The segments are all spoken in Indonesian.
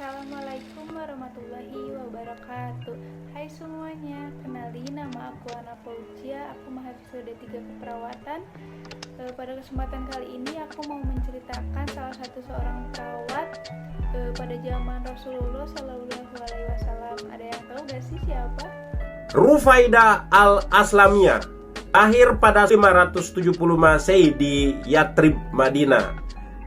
Assalamualaikum warahmatullahi wabarakatuh. Hai semuanya, kenalin nama aku Ana Fauzia. Aku mahasiswa D3 Keperawatan. Pada kesempatan kali ini aku mau menceritakan salah satu seorang perawat pada zaman Rasulullah Shallallahu Alaihi Wasallam. Ada yang tahu gak sih siapa? Rufaidah al-Aslamiyah, lahir pada 570 Masehi di Yatrib, Madinah.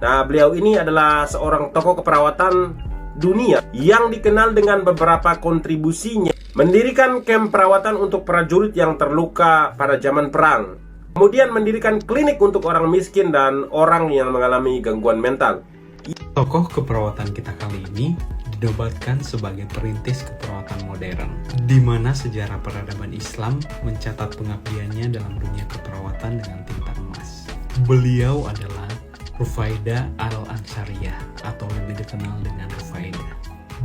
Nah, beliau ini adalah seorang tokoh keperawatan dunia yang dikenal dengan beberapa kontribusinya. Mendirikan kamp perawatan untuk prajurit yang terluka pada zaman perang. Kemudian mendirikan klinik untuk orang miskin dan orang yang mengalami gangguan mental. Tokoh keperawatan kita kali ini dinobatkan sebagai perintis keperawatan modern, di mana sejarah peradaban Islam mencatat pengabdiannya dalam dunia keperawatan dengan tinta emas. Beliau adalah Rufaidah al-Ansariyah atau lebih dikenal dengan Rufaidah.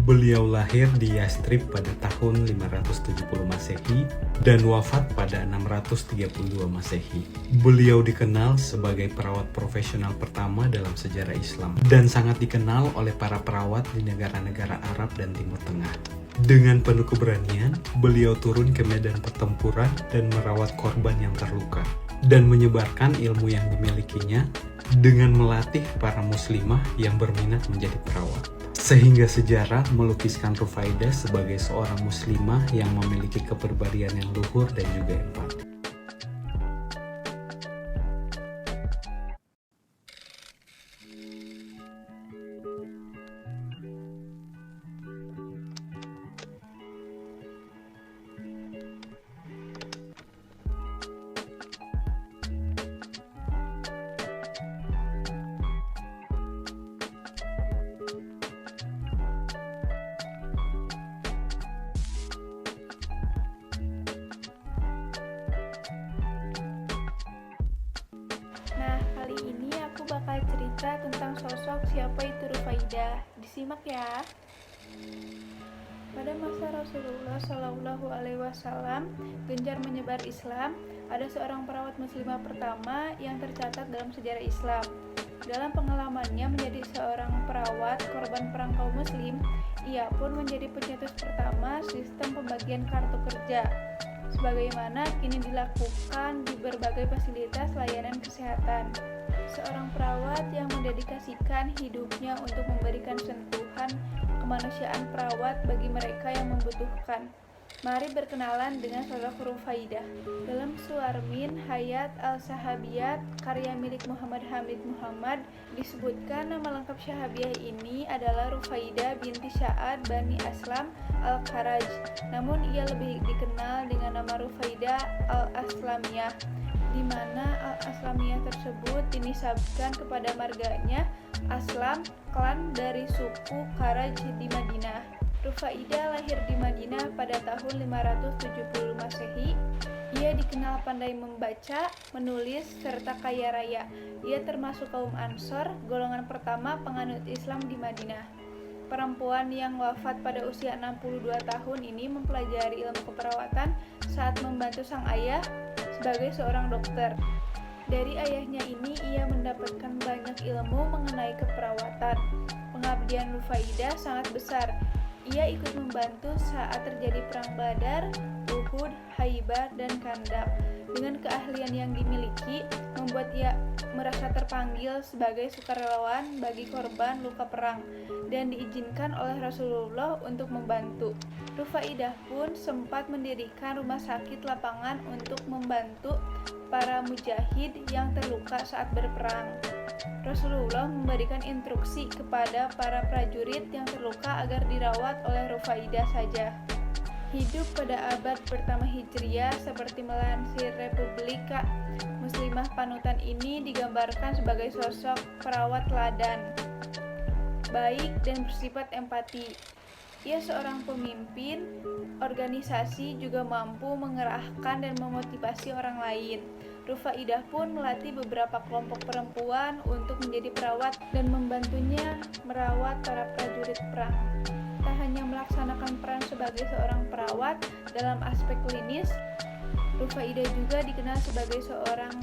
Beliau lahir di Yastrib pada tahun 570 Masehi dan wafat pada 632 Masehi. Beliau dikenal sebagai perawat profesional pertama dalam sejarah Islam dan sangat dikenal oleh para perawat di negara-negara Arab dan Timur Tengah. Dengan penuh keberanian, beliau turun ke medan pertempuran dan merawat korban yang terluka dan menyebarkan ilmu yang dimilikinya dengan melatih para muslimah yang berminat menjadi perawat. Sehingga sejarah melukiskan Rufaidah sebagai seorang muslimah yang memiliki kepribadian yang luhur dan juga empati. Nah, kali ini aku bakal cerita tentang sosok siapa itu Rufaidah. Disimak ya. Pada masa Rasulullah Shallallahu Alaihi Wasallam gencar menyebar Islam, ada seorang perawat muslimah pertama yang tercatat dalam sejarah Islam. Dalam pengalamannya menjadi seorang perawat korban perang kaum muslim, ia pun menjadi pencetus pertama sistem pembagian kartu kerja, sebagaimana kini dilakukan di berbagai fasilitas layanan kesehatan. Seorang perawat yang mendedikasikan hidupnya untuk memberikan sentuhan kemanusiaan perawat bagi mereka yang membutuhkan. Mari berkenalan dengan sosok Rufaidah. Dalam Suarmin Hayat Al-Sahabiyat karya milik Muhammad Hamid Muhammad disebutkan nama lengkap Sahabiyah ini adalah Rufaidah binti Sa'ad Bani Aslam Al-Kharaj. Namun ia lebih dikenal dengan nama Rufaidah Al-Aslamiyah, di mana Al-Aslamiyah tersebut dinisabkan kepada marganya Aslam, klan dari suku Kharaj di Madinah. Rufaidah lahir di Madinah pada tahun 570 Masehi. Ia dikenal pandai membaca, menulis, serta kaya raya. Ia termasuk kaum Ansor, golongan pertama penganut Islam di Madinah. Perempuan yang wafat pada usia 62 tahun ini mempelajari ilmu keperawatan saat membantu sang ayah sebagai seorang dokter. Dari ayahnya ini ia mendapatkan banyak ilmu mengenai keperawatan. Pengabdian Rufaidah sangat besar. Ia ikut membantu saat terjadi perang Badar, Uhud, Khaibar, dan Khandaq. Dengan keahlian yang dimiliki, membuat ia merasa terpanggil sebagai sukarelawan bagi korban luka perang dan diizinkan oleh Rasulullah untuk membantu. Rufaidah pun sempat mendirikan rumah sakit lapangan untuk membantu para mujahid yang terluka saat berperang. Rasulullah memberikan instruksi kepada para prajurit yang terluka agar dirawat oleh Rufaidah saja. Hidup pada abad pertama Hijriah seperti melansir Republika Muslimah panutan ini digambarkan sebagai sosok perawat teladan, baik dan bersifat empati. Ia seorang pemimpin organisasi, juga mampu mengerahkan dan memotivasi orang lain. Rufaidah pun melatih beberapa kelompok perempuan untuk menjadi perawat dan membantunya merawat para prajurit perang. Tak hanya melaksanakan peran sebagai seorang perawat dalam aspek klinis, Rufaidah juga dikenal sebagai seorang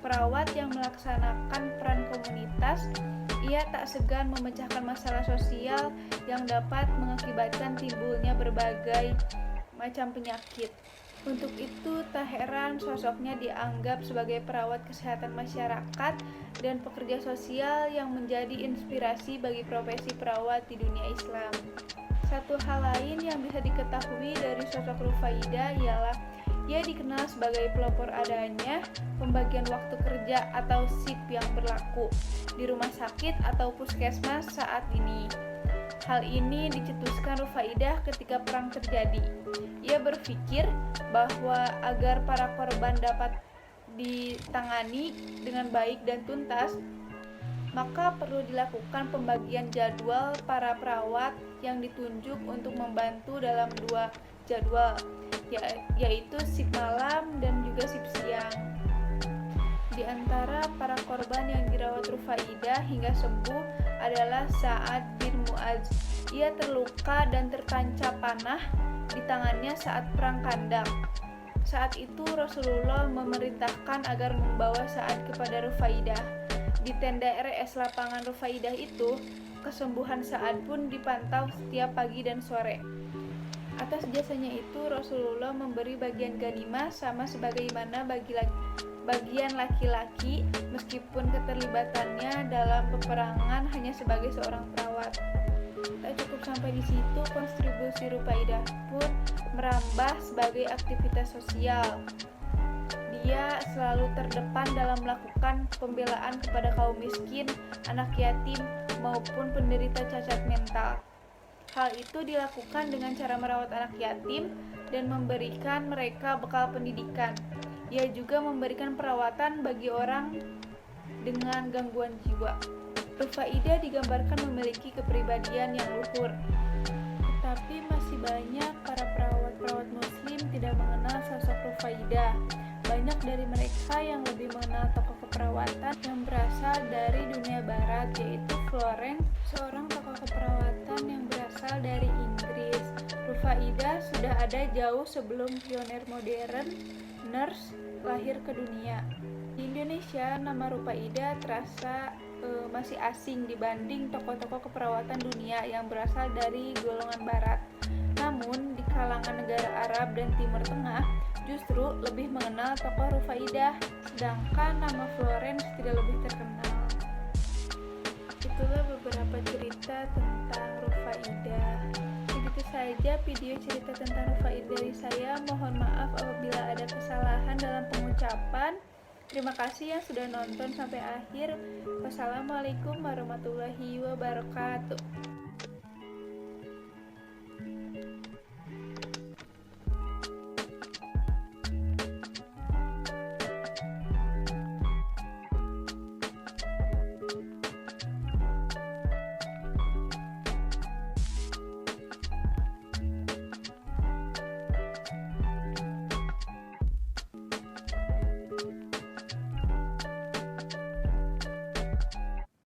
perawat yang melaksanakan peran komunitas. Ia tak segan memecahkan masalah sosial yang dapat mengakibatkan timbulnya berbagai macam penyakit. Untuk itu, tak heran sosoknya dianggap sebagai perawat kesehatan masyarakat dan pekerja sosial yang menjadi inspirasi bagi profesi perawat di dunia Islam. Satu hal lain yang bisa diketahui dari sosok Rufaidah ialah ia dikenal sebagai pelopor adanya pembagian waktu kerja atau shift yang berlaku di rumah sakit atau puskesmas saat ini. Hal ini dicetuskan Rufaidah ketika perang terjadi. Ia berpikir bahwa agar para korban dapat ditangani dengan baik dan tuntas, maka perlu dilakukan pembagian jadwal para perawat yang ditunjuk untuk membantu dalam 2 jadwal, yaitu shift malam dan juga shift siang. Di antara para korban yang dirawat Rufaidah hingga sembuh adalah Sa'ad bin Mu'adz. Ia terluka dan tertancap panah di tangannya saat perang Khandaq. Saat itu Rasulullah memerintahkan agar membawa Sa'ad kepada Rufaidah. Di tenda RS lapangan Rufaidah itu, kesembuhan Sa'ad pun dipantau setiap pagi dan sore. Atas jasanya itu Rasulullah memberi bagian ganimah sama sebagaimana bagian laki-laki, meskipun keterlibatannya dalam peperangan hanya sebagai seorang perawat. Tak cukup sampai di situ, kontribusi Rufaidah pun merambah sebagai aktivitas sosial. Dia selalu terdepan dalam melakukan pembelaan kepada kaum miskin, anak yatim, maupun penderita cacat mental. Hal itu dilakukan dengan cara merawat anak yatim dan memberikan mereka bekal pendidikan. Ia juga memberikan perawatan bagi orang dengan gangguan jiwa. Rufaidah digambarkan memiliki kepribadian yang luhur. Tetapi masih banyak para perawat-perawat muslim tidak mengenal sosok Rufaidah. Banyak dari mereka yang lebih mengenal tokoh keperawatan yang berasal dari dunia barat, yaitu Florence, seorang tokoh keperawatan yang berasal dari Inggris. Rufaidah sudah ada jauh sebelum pioner modern, nurse, lahir ke dunia. Di Indonesia, nama Rufaidah terasa masih asing dibanding tokoh-tokoh keperawatan dunia yang berasal dari golongan barat. Namun, di kalangan negara Arab dan Timur Tengah, justru lebih mengenal tokoh Rufaidah, sedangkan nama Florence tidak lebih terkenal. Itulah beberapa cerita tentang Rufaidah. Begitu saja video cerita tentang Rufaidah dari saya. Mohon maaf apabila ada kesalahan dalam pengucapan. Terima kasih yang sudah nonton sampai akhir. Wassalamualaikum warahmatullahi wabarakatuh.